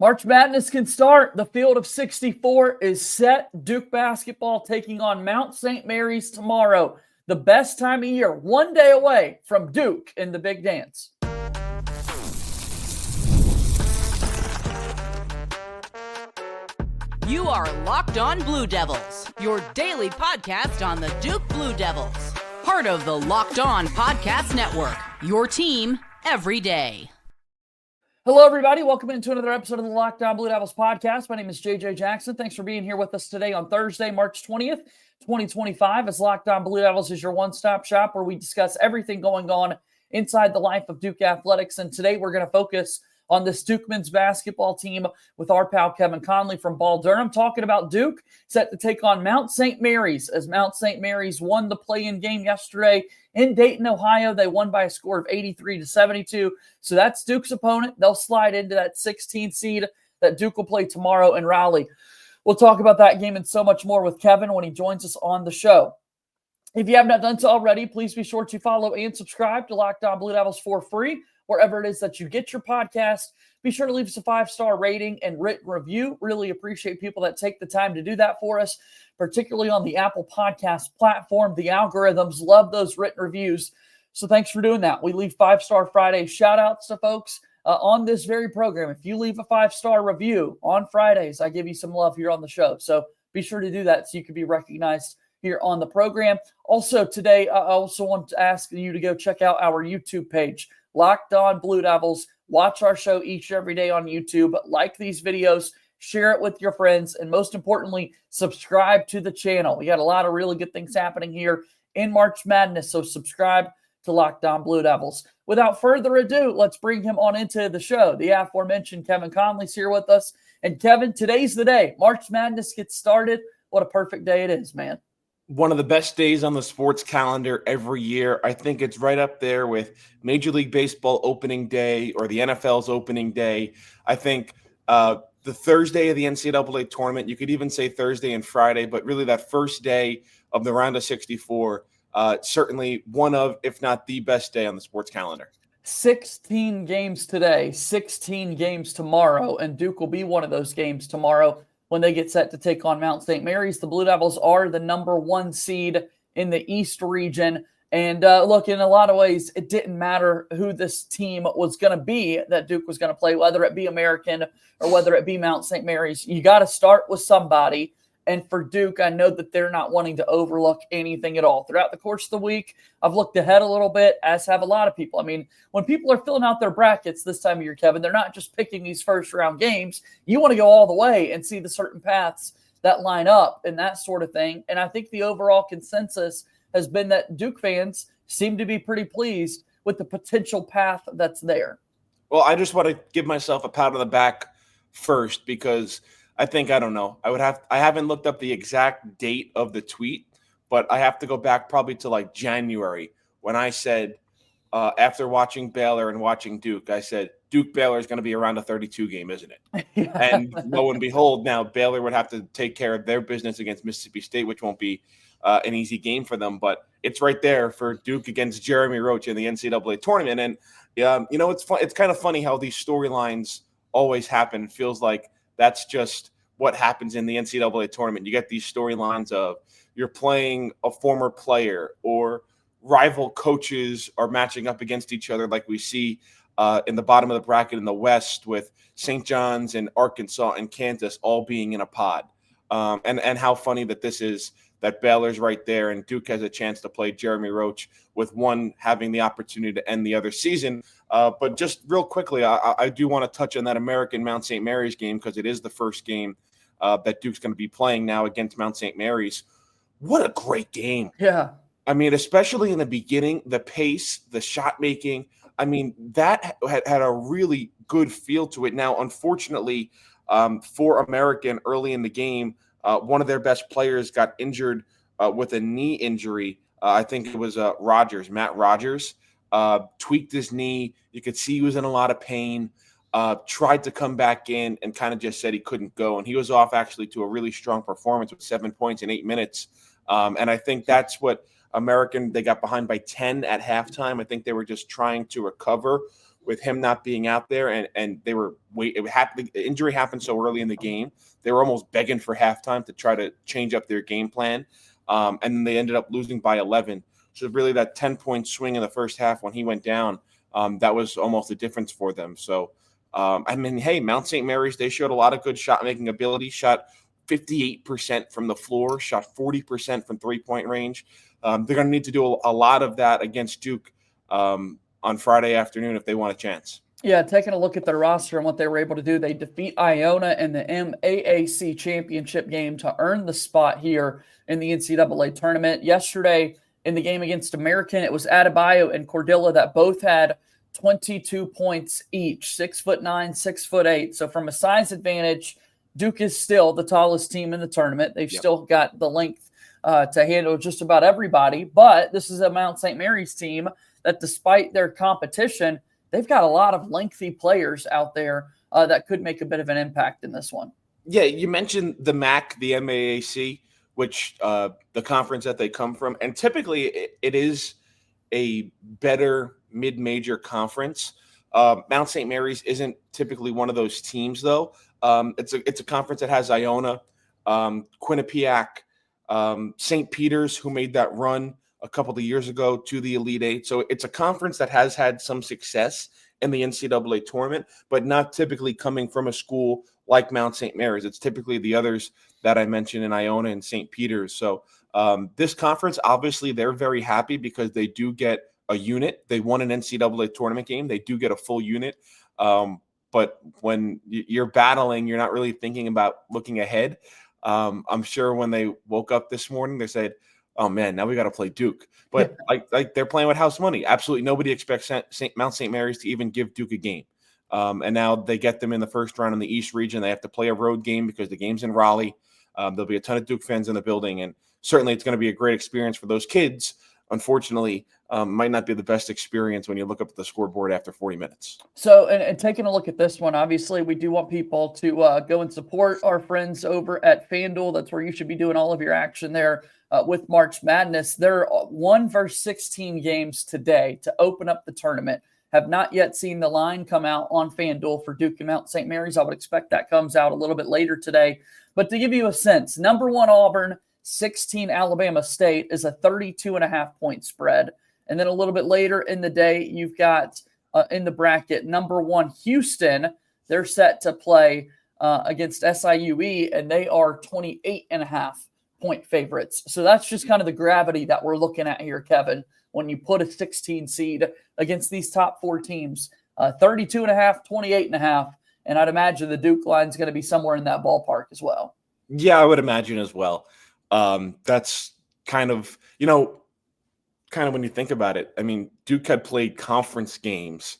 March Madness can start. The field of 64 is set. Duke basketball taking on Mount St. Mary's tomorrow. The best time of year, one day away from Duke in the big dance. You are Locked On Blue Devils, your daily podcast on the Duke Blue Devils. Part of the Locked On Podcast Network, your team every day. Hello, everybody. Welcome into another episode of the Locked On Blue Devils podcast. My name is JJ Jackson. Thanks for being here with us today on Thursday, March 20th, 2025, as Locked On Blue Devils is your one-stop shop where we discuss everything going on inside the life of Duke athletics. And today we're going to focus on this Duke men's basketball team with our pal Kevin Conley from Ball Durham, talking about Duke set to take on Mount St. Mary's as Mount St. Mary's won the play-in game yesterday in Dayton, Ohio. They won by a score of 83-72. So that's Duke's opponent. They'll slide into that 16th seed that Duke will play tomorrow in Raleigh. We'll talk about that game and so much more with Kevin when he joins us on the show. If you have not done so already, please be sure to follow and subscribe to Locked On Blue Devils for free, wherever it is that you get your podcast. Be sure to leave us a 5-star rating and written review. Really appreciate people that take the time to do that for us, particularly on the Apple Podcast platform. The algorithms love those written reviews. So thanks for doing that. We leave 5-Star Friday shout-outs to folks on this very program. If you leave a 5-star review on Fridays, I give you some love here on the show. So be sure to do that so you can be recognized here on the program. Also today, I also want to ask you to go check out our YouTube page, Locked On Blue Devils. Watch our show each and every day on YouTube. Like these videos, share it with your friends, and most importantly, subscribe to the channel. We got a lot of really good things happening here in March Madness, so subscribe to Locked On Blue Devils. Without further ado, let's bring him on into the show. The aforementioned Kevin Conley's here with us. And Kevin, today's the day. March Madness gets started. What a perfect day it is, man. One of the best days on the sports calendar every year. I think it's right up there with Major League Baseball opening day or the NFL's opening day. I think the Thursday of the NCAA tournament, you could even say Thursday and Friday, but really that first day of the round of 64, certainly one of, if not the best day on the sports calendar. 16 games today, 16 games tomorrow, and Duke will be one of those games tomorrow when they get set to take on Mount St. Mary's. The Blue Devils are the number 1 seed in the East region. And look, in a lot of ways, it didn't matter who this team was going to be that Duke was going to play, whether it be American or whether it be Mount St. Mary's. You got to start with somebody. And for Duke, I know that they're not wanting to overlook anything at all. Throughout the course of the week, I've looked ahead a little bit, as have a lot of people. I mean, when people are filling out their brackets this time of year, Kevin, they're not just picking these first-round games. You want to go all the way and see the certain paths that line up and that sort of thing. And I think the overall consensus has been that Duke fans seem to be pretty pleased with the potential path that's there. Well, I just want to give myself a pat on the back first because I don't know. I haven't looked up the exact date of the tweet, but I have to go back probably to like January when I said, after watching Baylor and watching Duke, I said, Duke Baylor is going to be around a 32 game, isn't it? Yeah. And lo and behold, now Baylor would have to take care of their business against Mississippi State, which won't be an easy game for them, but it's right there for Duke against Jeremy Roach in the NCAA tournament. And, it's fun. It's kind of funny how these storylines always happen. It feels like that's just what happens in the NCAA tournament. You get these storylines of you're playing a former player or rival coaches are matching up against each other like we see in the bottom of the bracket in the West with St. John's and Arkansas and Kansas all being in a pod. And how funny that this is, that Baylor's right there and Duke has a chance to play Jeremy Roach with one having the opportunity to end the other season. But just real quickly, I do want to touch on that American Mount St. Mary's game because it is the first game that Duke's going to be playing now against Mount St. Mary's. What a great game. Yeah. I mean, especially in the beginning, the pace, the shot making, I mean, that had a really good feel to it. Now, unfortunately, for American early in the game, one of their best players got injured with a knee injury. I think it was Matt Rogers, tweaked his knee. You could see he was in a lot of pain, tried to come back in and kind of just said he couldn't go. And he was off actually to a really strong performance with 7 points in 8 minutes. And I think that's what American, they got behind by 10 at halftime. I think they were just trying to recover with him not being out there, and they were the injury happened so early in the game. They were almost begging for halftime to try to change up their game plan, and then they ended up losing by 11. So really, that 10-point swing in the first half when he went down, that was almost the difference for them. So, I mean, hey, Mount St. Mary's, they showed a lot of good shot-making ability, shot 58% from the floor, shot 40% from three-point range. They're going to need to do a lot of that against Duke on Friday afternoon if they want a chance. Yeah, taking a look at their roster and what they were able to do, they defeat Iona in the MAAC championship game to earn the spot here in the NCAA tournament. Yesterday, in the game against American, it was Adebayo and Cordilla that both had 22 points each, 6'9", 6'8". So from a size advantage, Duke is still the tallest team in the tournament. They've still got the length to handle just about everybody. But this is a Mount St. Mary's team that, despite their competition, they've got a lot of lengthy players out there that could make a bit of an impact in this one. Yeah, you mentioned the MAC, the MAAC, which the conference that they come from. And typically it is a better mid-major conference. Mount St. Mary's isn't typically one of those teams, though. It's a conference that has Iona, Quinnipiac, St. Peter's, who made that run a couple of years ago to the Elite Eight. So it's a conference that has had some success in the NCAA tournament, but not typically coming from a school like Mount St. Mary's. It's typically the others that I mentioned in Iona and St. Peter's. So this conference, obviously, they're very happy because they do get a unit. They won an NCAA tournament game. They do get a full unit. But when you're battling, you're not really thinking about looking ahead. I'm sure when they woke up this morning, they said, oh man, now we got to play Duke. But like they're playing with house money. Absolutely nobody expects Mount St. Mary's to even give Duke a game. And now they get them in the first round in the East region. They have to play a road game because the game's in Raleigh. There'll be a ton of Duke fans in the building, and certainly it's going to be a great experience for those kids. Unfortunately, might not be the best experience when you look up at the scoreboard after 40 minutes. So, and taking a look at this one, obviously we do want people to go and support our friends over at FanDuel. That's where you should be doing all of your action there with March Madness. There are 1 versus 16 games today to open up the tournament. Have not yet seen the line come out on FanDuel for Duke and Mount St. Mary's. I would expect that comes out a little bit later today. But to give you a sense, number 1 Auburn, 16 Alabama State is a 32.5-point spread. And then a little bit later in the day, you've got in the bracket, number 1 Houston. They're set to play against SIUE, and they are 28.5-point favorites. So that's just kind of the gravity that we're looking at here, Kevin, when you put a 16 seed against these top 4 teams. 32.5, 28.5. And I'd imagine the Duke line is going to be somewhere in that ballpark as well. Yeah, I would imagine as well. That's kind of when you think about it. I mean, Duke had played conference games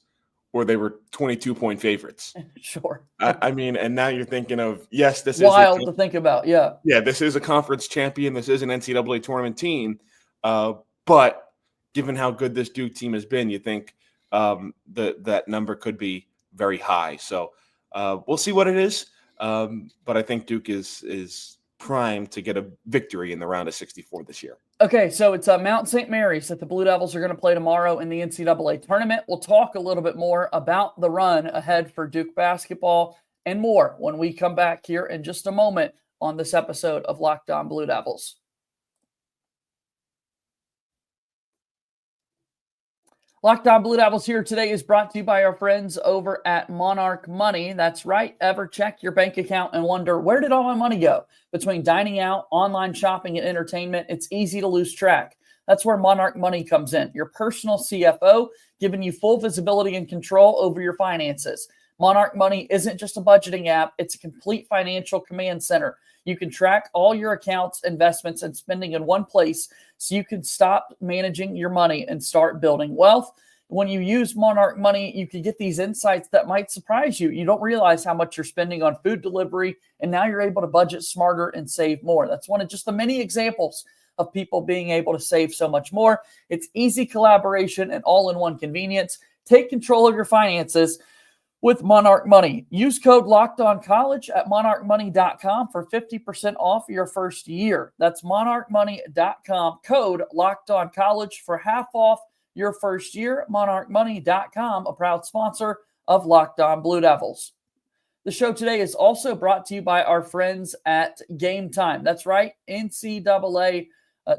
where they were 22-point favorites. Sure. I mean, and now you're thinking of, yes, this wild is to think about. Yeah. Yeah, this is a conference champion. This is an NCAA tournament team. But given how good this Duke team has been, you think that number could be very high. So we'll see what it is. But I think Duke is primed to get a victory in the round of 64 this year. Okay, so it's Mount St. Mary's that the Blue Devils are going to play tomorrow in the NCAA tournament. We'll talk a little bit more about the run ahead for Duke basketball and more when we come back here in just a moment on this episode of Locked On Blue Devils. Locked On Blue Devils here today is brought to you by our friends over at Monarch Money. That's right. Ever check your bank account and wonder, where did all my money go? Between dining out, online shopping, and entertainment, it's easy to lose track. That's where Monarch Money comes in, your personal CFO, giving you full visibility and control over your finances. Monarch Money isn't just a budgeting app. It's a complete financial command center. You can track all your accounts, investments, and spending in one place so you can stop managing your money and start building wealth. When you use Monarch Money, you can get these insights that might surprise you. You don't realize how much you're spending on food delivery, and now you're able to budget smarter and save more. That's one of just the many examples of people being able to save so much more. It's easy collaboration and all-in-one convenience. Take control of your finances with Monarch Money. Use code LOCKEDONCollege at monarchmoney.com for 50% off your first year. That's monarchmoney.com, code LOCKEDONCollege for half off your first year. MonarchMoney.com, a proud sponsor of Locked On Blue Devils. The show today is also brought to you by our friends at Game Time. That's right, NCAA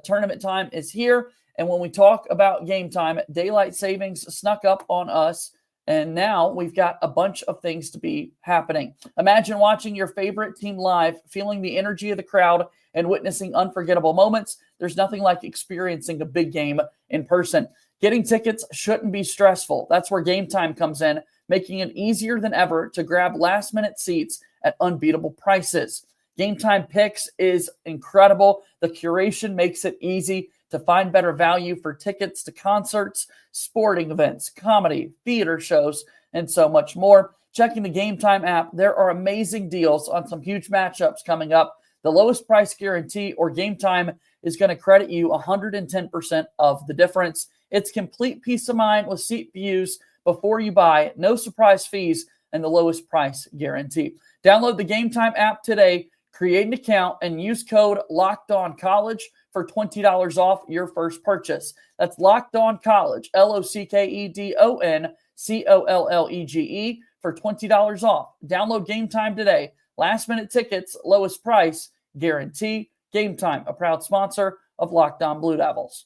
tournament time is here. And when we talk about Game Time, daylight savings snuck up on us. And now we've got a bunch of things to be happening. Imagine watching your favorite team live, feeling the energy of the crowd, and witnessing unforgettable moments. There's nothing like experiencing a big game in person. Getting tickets shouldn't be stressful. That's where Game Time comes in, making it easier than ever to grab last-minute seats at unbeatable prices. Game Time Picks is incredible. The curation makes it easy to find better value for tickets to concerts, sporting events, comedy, theater shows, and so much more. Checking the Game Time app, there are amazing deals on some huge matchups coming up. The lowest price guarantee or Game Time is going to credit you 110% of the difference. It's complete peace of mind with seat views before you buy, no surprise fees, and the lowest price guarantee. Download the Game Time app today, create an account, and use code LOCKEDONCollege for $20 off your first purchase. That's Locked On College, LOCKEDONCOLLEGE for $20 off. Download Game Time today. Last minute tickets, lowest price guarantee. Game Time, a proud sponsor of Locked On Blue Devils.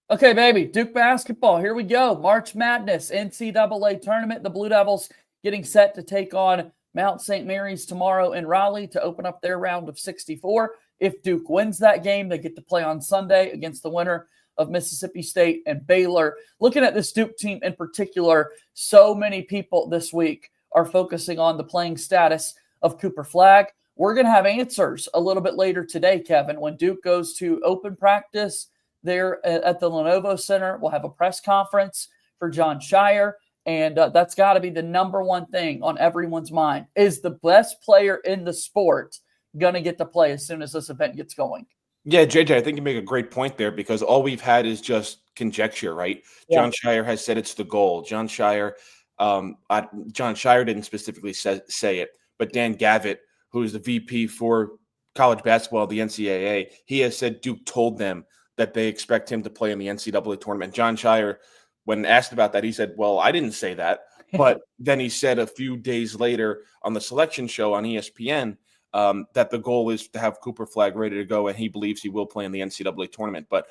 Okay, baby, Duke basketball. Here we go. March Madness, NCAA tournament. The Blue Devils getting set to take on Mount St. Mary's tomorrow in Raleigh to open up their round of 64. If Duke wins that game, they get to play on Sunday against the winner of Mississippi State and Baylor. Looking at this Duke team in particular, so many people this week are focusing on the playing status of Cooper Flagg. We're going to have answers a little bit later today, Kevin, when Duke goes to open practice there at the Lenovo Center. We'll have a press conference for John Shire. And that's got to be the number one thing on everyone's mind. Is the best player in the sport going to get to play as soon as this event gets going? Yeah, JJ, I think you make a great point there because all we've had is just conjecture, right? Yeah. John Shire has said it's the goal. John Shire didn't specifically say it, but Dan Gavitt, who is the VP for college basketball at the NCAA, he has said Duke told them that they expect him to play in the NCAA tournament. John Shire, when asked about that, he said, well, I didn't say that. But then he said a few days later on the selection show on ESPN that the goal is to have Cooper Flagg ready to go, and he believes he will play in the NCAA tournament. But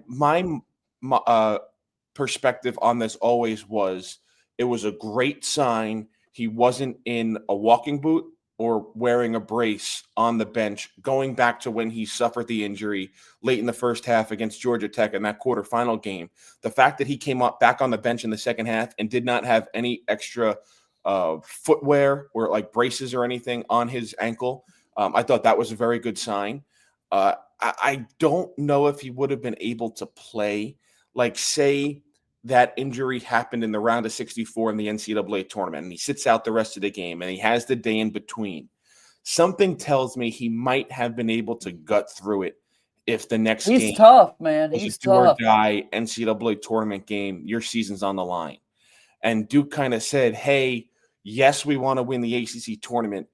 my perspective on this always was it was a great sign he wasn't in a walking boot or wearing a brace on the bench, going back to when he suffered the injury late in the first half against Georgia Tech in that quarterfinal game. The fact that he came up back on the bench in the second half and did not have any extra footwear or like braces or anything on his ankle, I thought that was a very good sign. I don't know if he would have been able to play, like say that injury happened in the round of 64 in the NCAA tournament, and he sits out the rest of the game, and he has the day in between. Something tells me he might have been able to gut through it if the next game. He's tough, man. He's a do or tough. die NCAA tournament game. Your season's on the line. And Duke kind of said, hey, yes, we want to win the ACC tournament.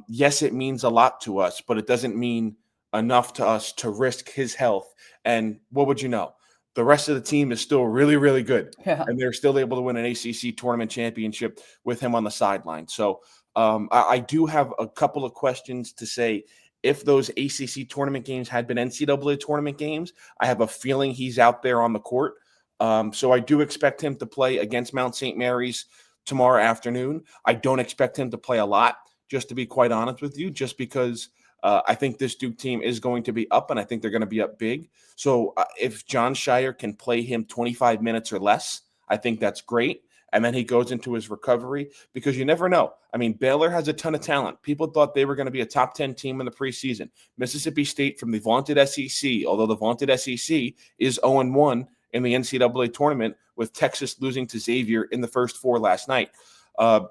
Yes, it means a lot to us, but it doesn't mean enough to us to risk his health. And what would you know? The rest of the team is still really, really good. Yeah. And they're still able to win an ACC tournament championship with him on the sideline. So I do have a couple of questions to say. If those ACC tournament games had been NCAA tournament games, I have a feeling he's out there on the court. So I do expect him to play against Mount St. Mary's tomorrow afternoon. I don't expect him to play a lot, just to be quite honest with you, just because I think this Duke team is going to be up, and I think they're going to be up big. So if John Shire can play him 25 minutes or less, I think that's great. And then he goes into his recovery, because you never know. I mean, Baylor has a ton of talent. People thought they were going to be a top 10 team in the preseason. Mississippi State from the vaunted SEC, although the vaunted SEC is 0-1 in the NCAA tournament, with Texas losing to Xavier in the first four last night.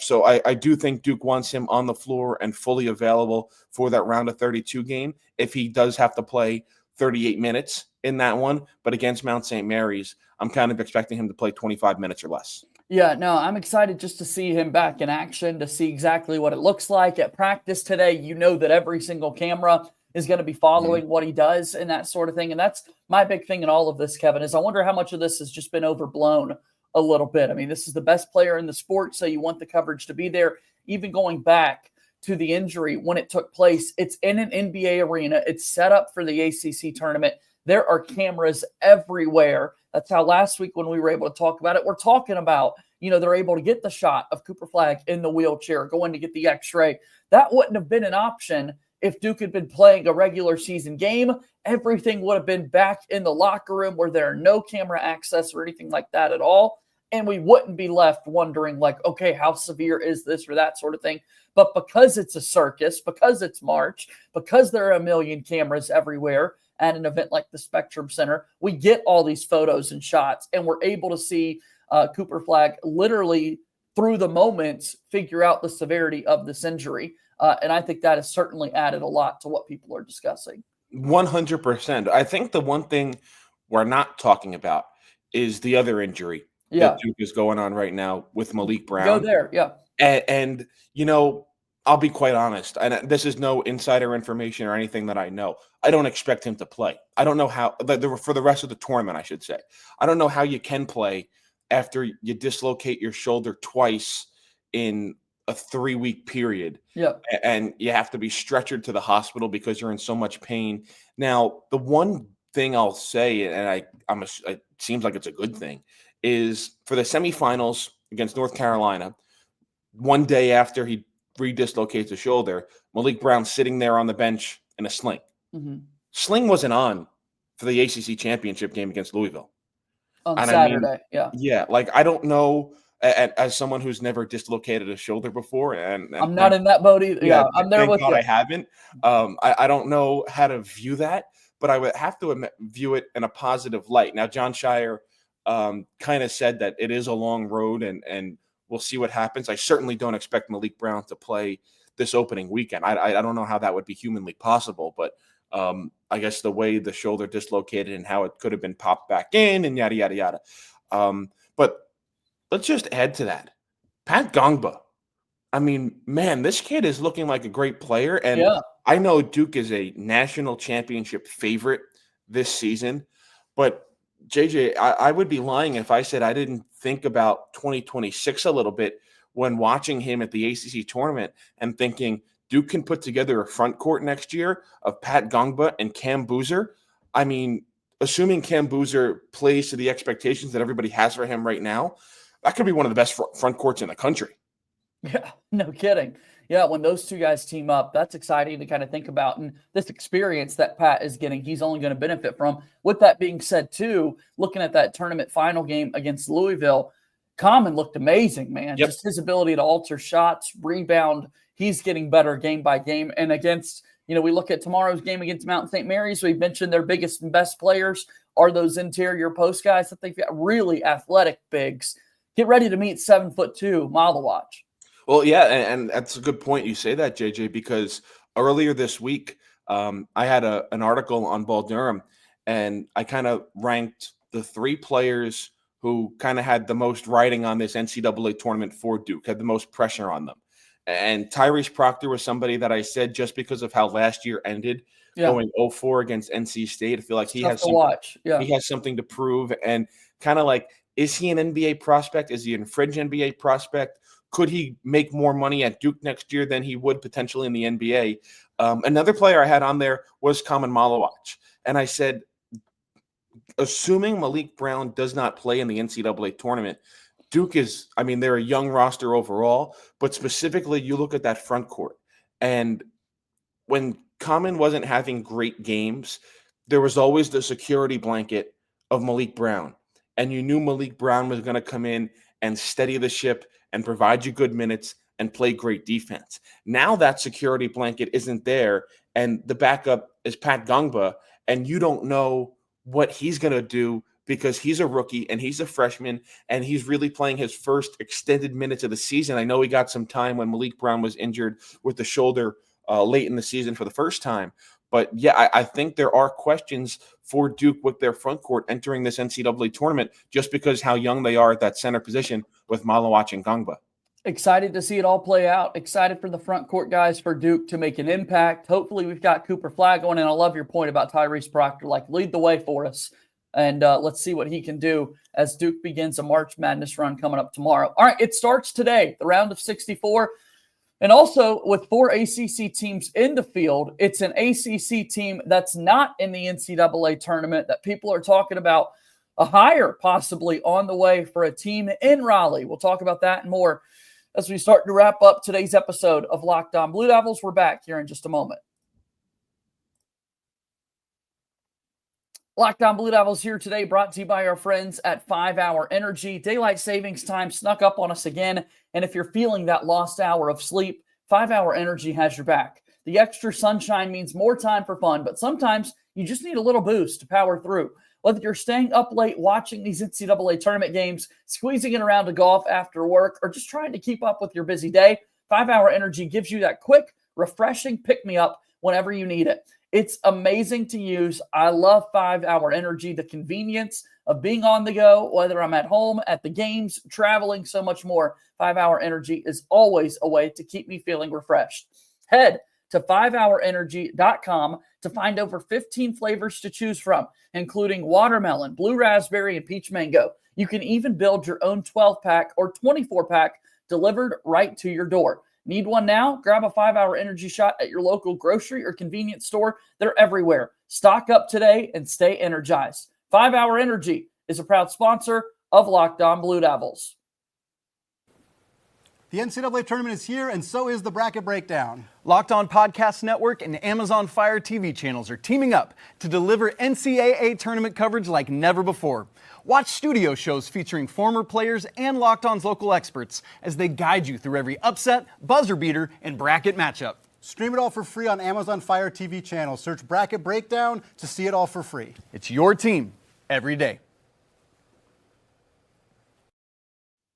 So I do think Duke wants him on the floor and fully available for that round of 32 game, if he does have to play 38 minutes in that one. But against Mount St. Mary's, I'm kind of expecting him to play 25 minutes or less. Yeah, no, I'm excited just to see him back in action, to see exactly what it looks like at practice today. You know that every single camera is going to be following what he does and that sort of thing. And that's my big thing in all of this, Kevin, is I wonder how much of this has just been overblown a little bit. I mean, this is the best player in the sport, so you want the coverage to be there. Even going back to the injury when it took place, it's in an NBA arena. It's set up for the ACC tournament. There are cameras everywhere. That's how last week when we were able to talk about it, we're talking about, they're able to get the shot of Cooper Flagg in the wheelchair, going to get the x-ray. That wouldn't have been an option if Duke had been playing a regular season game. Everything would have been back in the locker room where there are no camera access or anything like that at all. And we wouldn't be left wondering okay, how severe is this or that sort of thing. But because it's a circus, because it's March, because there are a million cameras everywhere at an event like the Spectrum Center, we get all these photos and shots, and we're able to see Cooper Flagg literally through the moments figure out the severity of this injury. And I think that has certainly added a lot to what people are discussing. 100%. I think the one thing we're not talking about is the other injury that Duke is going on right now with Malik Brown. Go there, yeah. And I'll be quite honest, and this is no insider information or anything that I know. I don't expect him to play. I don't know how, for the rest of the tournament, I should say. I don't know how you can play after you dislocate your shoulder twice in a 3-week period. Yeah. And you have to be stretchered to the hospital because you're in so much pain. Now, the one thing I'll say, and it seems like it's a good thing, is for the semifinals against North Carolina, one day after he redislocates the shoulder, Malik Brown sitting there on the bench in a sling. Mm-hmm. Sling wasn't on for the ACC championship game against Louisville. On Saturday, yeah. Yeah, I don't know, as someone who's never dislocated a shoulder before, and I'm not in that boat either. Yeah, I'm there with you. I haven't. I don't know how to view that, but I would have to view it in a positive light. Now, John Shire kind of said that it is a long road, and we'll see what happens. I certainly don't expect Malik Brown to play this opening weekend. I don't know how that would be humanly possible, but I guess the way the shoulder dislocated and how it could have been popped back in and yada, yada, yada. But let's just add to that. Pat Gongba. I mean, man, this kid is looking like a great player. And I know Duke is a national championship favorite this season, but JJ, I would be lying if I said I didn't think about 2026 a little bit when watching him at the ACC tournament and thinking Duke can put together a front court next year of Pat Gongba and Cam Boozer. I mean, assuming Cam Boozer plays to the expectations that everybody has for him right now, that could be one of the best front courts in the country. Yeah, no kidding. Yeah, when those two guys team up, that's exciting to kind of think about. And this experience that Pat is getting, he's only going to benefit from. With that being said, too, looking at that tournament final game against Louisville, Common looked amazing, man. Yep. Just his ability to alter shots, rebound, he's getting better game by game. And against, we look at tomorrow's game against Mountain St. Mary's. We mentioned their biggest and best players are those interior post guys that they've got really athletic bigs. Get ready to meet 7'2" Malawach. Well, yeah, and that's a good point you say that, JJ, because earlier this week, I had an article on Ball Durham, and I kind of ranked the 3 players who kind of had the most riding on this NCAA tournament for Duke, had the most pressure on them. And Tyrese Proctor was somebody that I said just because of how last year ended, going 0-4 against NC State. I feel like he has something to prove, and kind of is he an NBA prospect? Is he a fringe NBA prospect? Could he make more money at Duke next year than he would potentially in the NBA? Another player I had on there was Common Malawach. And I said, assuming Malik Brown does not play in the NCAA tournament, Duke is, they're a young roster overall, but specifically you look at that front court. And when Common wasn't having great games, there was always the security blanket of Malik Brown. And you knew Malik Brown was going to come in and steady the ship and provide you good minutes and play great defense. Now that security blanket isn't there, and the backup is Pat Gongba, and you don't know what he's going to do because he's a rookie and he's a freshman and he's really playing his first extended minutes of the season. I know he got some time when Malik Brown was injured with the shoulder late in the season for the first time. But yeah, I think there are questions for Duke with their front court entering this NCAA tournament just because how young they are at that center position with Malawach and Gongba. Excited to see it all play out. Excited for the front court guys for Duke to make an impact. Hopefully we've got Cooper Flagg going, and I love your point about Tyrese Proctor. Like, lead the way for us, and let's see what he can do as Duke begins a March Madness run coming up tomorrow. All right, it starts today, the round of 64. And also, with 4 ACC teams in the field, it's an ACC team that's not in the NCAA tournament that people are talking about a hire possibly on the way for a team in Raleigh. We'll talk about that and more as we start to wrap up today's episode of Locked On Blue Devils. We're back here in just a moment. Locked On Blue Devils here today, brought to you by our friends at 5 Hour Energy. Daylight savings time snuck up on us again, and if you're feeling that lost hour of sleep, 5 Hour Energy has your back. The extra sunshine means more time for fun, but sometimes you just need a little boost to power through. Whether you're staying up late watching these NCAA tournament games, squeezing it around to golf after work, or just trying to keep up with your busy day, 5 Hour Energy gives you that quick, refreshing pick-me-up whenever you need it. It's amazing to use. I love 5 Hour Energy, the convenience of being on the go, whether I'm at home, at the games, traveling, so much more. 5 Hour Energy is always a way to keep me feeling refreshed. Head to 5hourenergy.com to find over 15 flavors to choose from, including watermelon, blue raspberry, and peach mango. You can even build your own 12-pack or 24-pack delivered right to your door. Need one now? Grab a 5 Hour Energy shot at your local grocery or convenience store. They're everywhere. Stock up today and stay energized. 5 Hour Energy is a proud sponsor of Locked On Blue Devils. The NCAA tournament is here, and so is the Bracket Breakdown. Locked On Podcast Network and Amazon Fire TV channels are teaming up to deliver NCAA tournament coverage like never before. Watch studio shows featuring former players and Locked On's local experts as they guide you through every upset, buzzer beater, and bracket matchup. Stream it all for free on Amazon Fire TV channel. Search Bracket Breakdown to see it all for free. It's your team every day.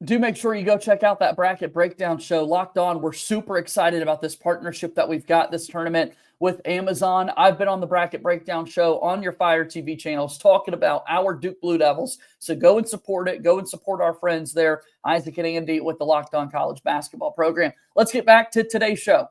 Do make sure you go check out that Bracket Breakdown show, Locked On. We're super excited about this partnership that we've got this tournament with Amazon. I've been on the Bracket Breakdown show on your Fire TV channels talking about our Duke Blue Devils. So go and support it. Go and support our friends there, Isaac and Andy with the Locked On College Basketball program. Let's get back to today's show.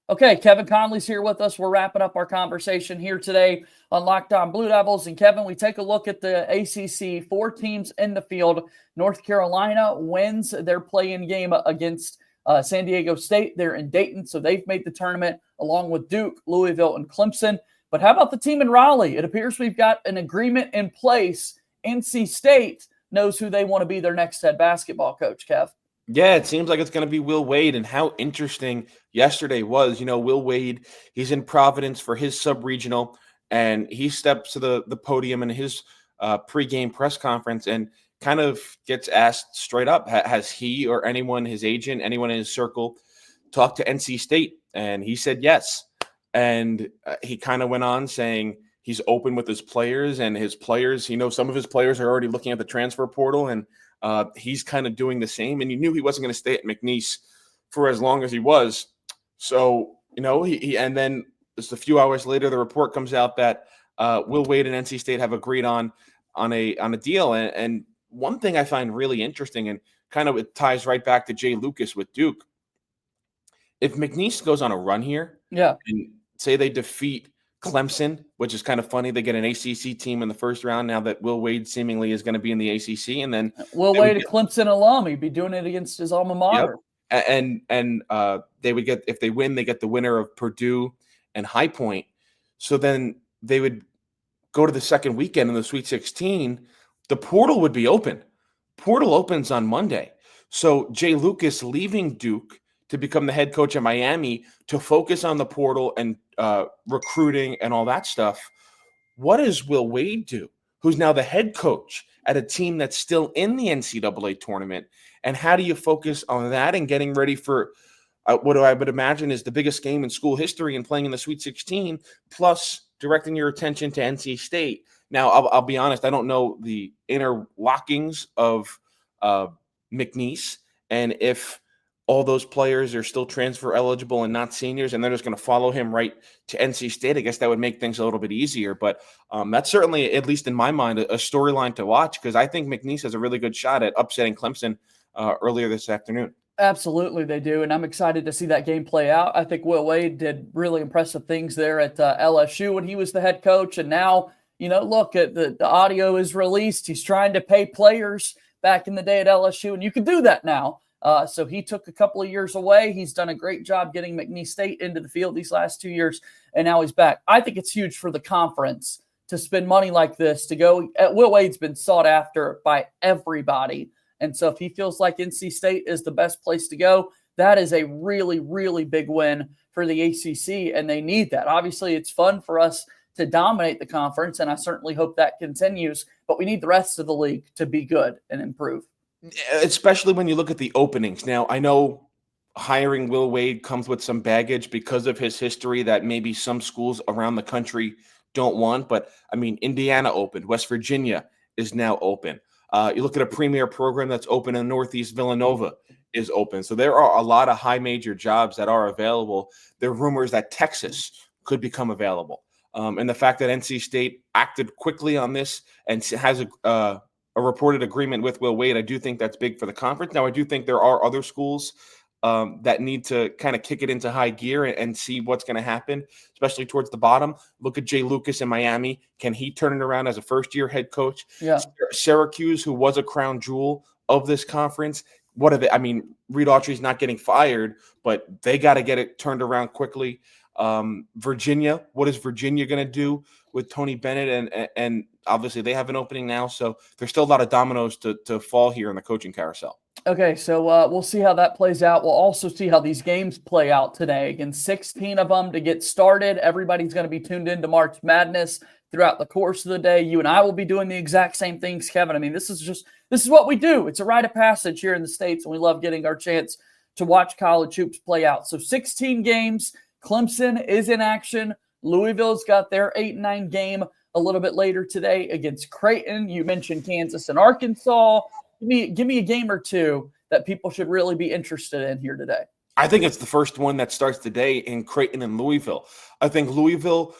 Okay, Kevin Conley's here with us. We're wrapping up our conversation here today on Locked On Blue Devils. And Kevin, we take a look at the ACC, 4 teams in the field. North Carolina wins their play-in game against San Diego State. They're in Dayton, so they've made the tournament along with Duke, Louisville, and Clemson. But how about the team in Raleigh? It appears we've got an agreement in place. NC State knows who they want to be their next head basketball coach, Kev. Yeah, it seems like it's going to be Will Wade, and how interesting yesterday was. You know, Will Wade, he's in Providence for his sub-regional, and he steps to the podium in his pregame press conference and kind of gets asked straight up, has he or anyone, his agent, anyone in his circle, talked to NC State? And he said yes. And he kind of went on saying he's open with his players, and his players, you know, some of his players are already looking at the transfer portal, and he's kind of doing the same, and you knew he wasn't going to stay at McNeese for as long as he was. So, you know, he and then just a few hours later, the report comes out that Will Wade and NC State have agreed on a deal. And one thing I find really interesting, and kind of it ties right back to Jay Lucas with Duke. If McNeese goes on a run here, and say they defeat Clemson, which is kind of funny. They get an ACC team in the first round now that Will Wade seemingly is going to be in the ACC. And then Will Wade, a Clemson alum, he'd be doing it against his alma mater. Yep. And they would get, if they win, they get the winner of Purdue and High Point. So then they would go to the second weekend in the Sweet 16. The portal would be open. Portal opens on Monday. So Jay Lucas leaving Duke to become the head coach at Miami to focus on the portal and recruiting and all that stuff. What does Will Wade do, who's now the head coach at a team that's still in the NCAA tournament? And how do you focus on that and getting ready for what I would imagine is the biggest game in school history and playing in the Sweet 16, plus directing your attention to NC State? Now, I'll be honest, I don't know the inner lockings of McNeese, and if all those players are still transfer eligible and not seniors, and they're just going to follow him right to NC State. I guess that would make things a little bit easier. But that's certainly, at least in my mind, a storyline to watch, because I think McNeese has a really good shot at upsetting Clemson earlier this afternoon. Absolutely, they do, and I'm excited to see that game play out. I think Will Wade did really impressive things there at LSU when he was the head coach, and now, look, the audio is released. He's trying to pay players back in the day at LSU, and you can do that now. So he took a couple of years away. He's done a great job getting McNeese State into the field these last 2 years, and now he's back. I think it's huge for the conference to spend money like this, to go. Will Wade's been sought after by everybody. And so if he feels like NC State is the best place to go, that is a really, really big win for the ACC, and they need that. Obviously, it's fun for us to dominate the conference, and I certainly hope that continues, but we need the rest of the league to be good and improve. Especially when you look at the openings. Now, I know hiring Will Wade comes with some baggage because of his history that maybe some schools around the country don't want. But, I mean, Indiana opened. West Virginia is now open. You look at a premier program that's open in Northeast, Villanova is open. So there are a lot of high major jobs that are available. There are rumors that Texas could become available. And the fact that NC State acted quickly on this and has a reported agreement with Will Wade, I do think that's big for the conference. Now, I do think there are other schools that need to kind of kick it into high gear and see what's going to happen, especially towards the bottom. Look at Jay Lucas in Miami. Can he turn it around as a first-year head coach? Yeah. Syracuse, who was a crown jewel of this conference, what are they? I mean, Reed Autry's not getting fired, but they got to get it turned around quickly. Virginia, what is Virginia going to do with Tony Bennett? And obviously they have an opening now, so there's still a lot of dominoes to fall here in the coaching carousel. Okay, so we'll see how that plays out. We'll also see how these games play out today. Again, 16 of them to get started. Everybody's going to be tuned into March Madness throughout the course of the day. You and I will be doing the exact same things, Kevin. I mean, this is what we do. It's a rite of passage here in the States, and we love getting our chance to watch college hoops play out. So 16 games. Clemson is in action. Louisville's got their 8-9 game a little bit later today against Creighton. You mentioned Kansas and Arkansas. Give me a game or two that people should really be interested in here today. I think it's the first one that starts today in Creighton and Louisville. I think Louisville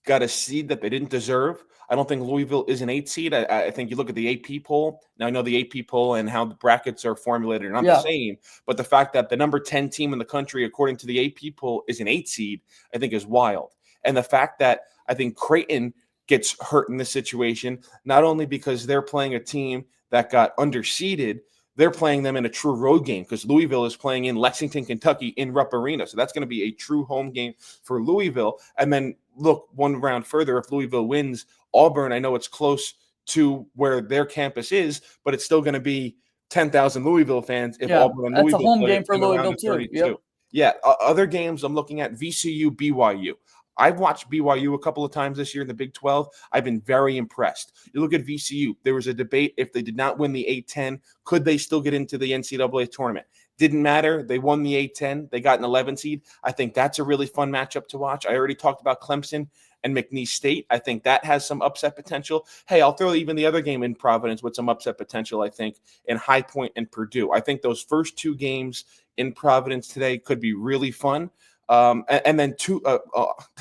got a seed that they didn't deserve. I don't think Louisville is an 8 seed. I think you look at the AP poll. Now, I know the AP poll and how the brackets are formulated are not the same, but the fact that the number 10 team in the country, according to the AP poll, is an 8 seed, I think is wild. And the fact that I think Creighton gets hurt in this situation, not only because they're playing a team that got underseeded, they're playing them in a true road game because Louisville is playing in Lexington, Kentucky in Rupp Arena. So that's going to be a true home game for Louisville. And then look, one round further, if Louisville wins Auburn, I know it's close to where their campus is, but it's still going to be 10,000 Louisville fans if Auburn and Louisville play. That's a home play game for Louisville too. Yep. Yeah, other games I'm looking at, VCU, BYU. I've watched BYU a couple of times this year in the Big 12. I've been very impressed. You look at VCU. There was a debate if they did not win the A-10, could they still get into the NCAA tournament? Didn't matter. They won the A-10. They got an 11 seed. I think that's a really fun matchup to watch. I already talked about Clemson and McNeese State. I think that has some upset potential. Hey, I'll throw even the other game in Providence with some upset potential, I think, in High Point and Purdue. I think those first two games in Providence today could be really fun. And then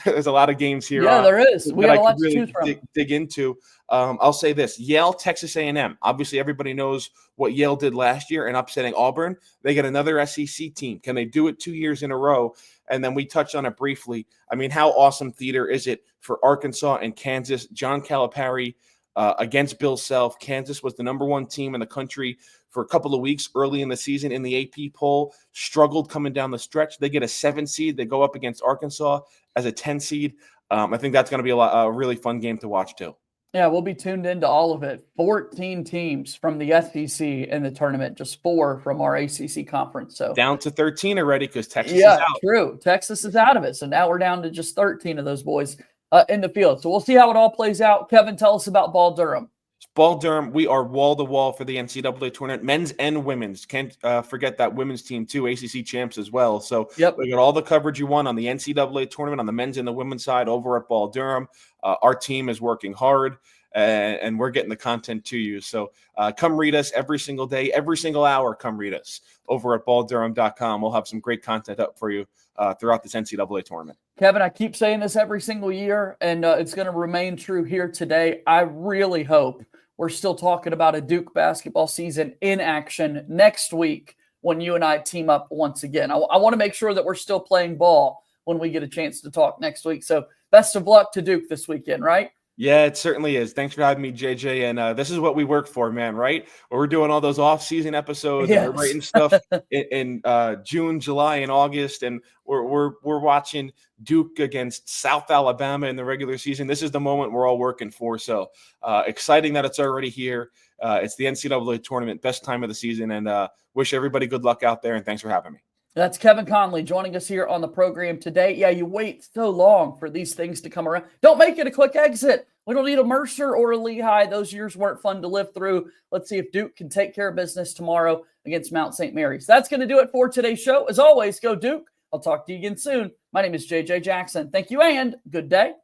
there's a lot of games here. Yeah, there is. We got a lot to choose from. Dig into. I'll say this: Yale, Texas A&M. Obviously, everybody knows what Yale did last year in upsetting Auburn. They get another SEC team. Can they do it 2 years in a row? And then we touched on it briefly. I mean, how awesome theater is it for Arkansas and Kansas? John Calipari against Bill Self. Kansas was the number 1 team in the country for a couple of weeks early in the season in the AP poll, struggled coming down the stretch. They get a 7 seed. They go up against Arkansas as a 10 seed. I think that's going to be a really fun game to watch too. Yeah, we'll be tuned into all of it. 14 teams from the SEC in the tournament, just 4 from our ACC conference. So down to 13 already because Texas is out. Yeah, true. Texas is out of it. So now we're down to just 13 of those boys in the field. So we'll see how it all plays out. Kevin, tell us about Ball Durham. Ball Durham, we are wall-to-wall for the NCAA tournament, men's and women's. Can't forget that women's team, too, ACC champs as well. So we got all the coverage you want on the NCAA tournament, on the men's and the women's side over at Ball Durham. Our team is working hard, and we're getting the content to you. So come read us every single day, every single hour. Come read us over at balldurham.com. We'll have some great content up for you throughout this NCAA tournament. Kevin, I keep saying this every single year, and it's going to remain true here today. I really hope we're still talking about a Duke basketball season in action next week when you and I team up once again. I want to make sure that we're still playing ball when we get a chance to talk next week. So best of luck to Duke this weekend, right? Yeah, it certainly is. Thanks for having me, JJ. And this is what we work for, man, right? Where we're doing all those off-season episodes, Yes. and we're writing stuff in June, July, and August, and we're watching Duke against South Alabama in the regular season. This is the moment we're all working for. So exciting that it's already here. It's the NCAA tournament, best time of the season, and wish everybody good luck out there, and thanks for having me. That's Kevin Conley joining us here on the program today. Yeah, you wait so long for these things to come around. Don't make it a quick exit. We don't need a Mercer or a Lehigh. Those years weren't fun to live through. Let's see if Duke can take care of business tomorrow against Mount St. Mary's. That's going to do it for today's show. As always, go Duke. I'll talk to you again soon. My name is JJ Jackson. Thank you and good day.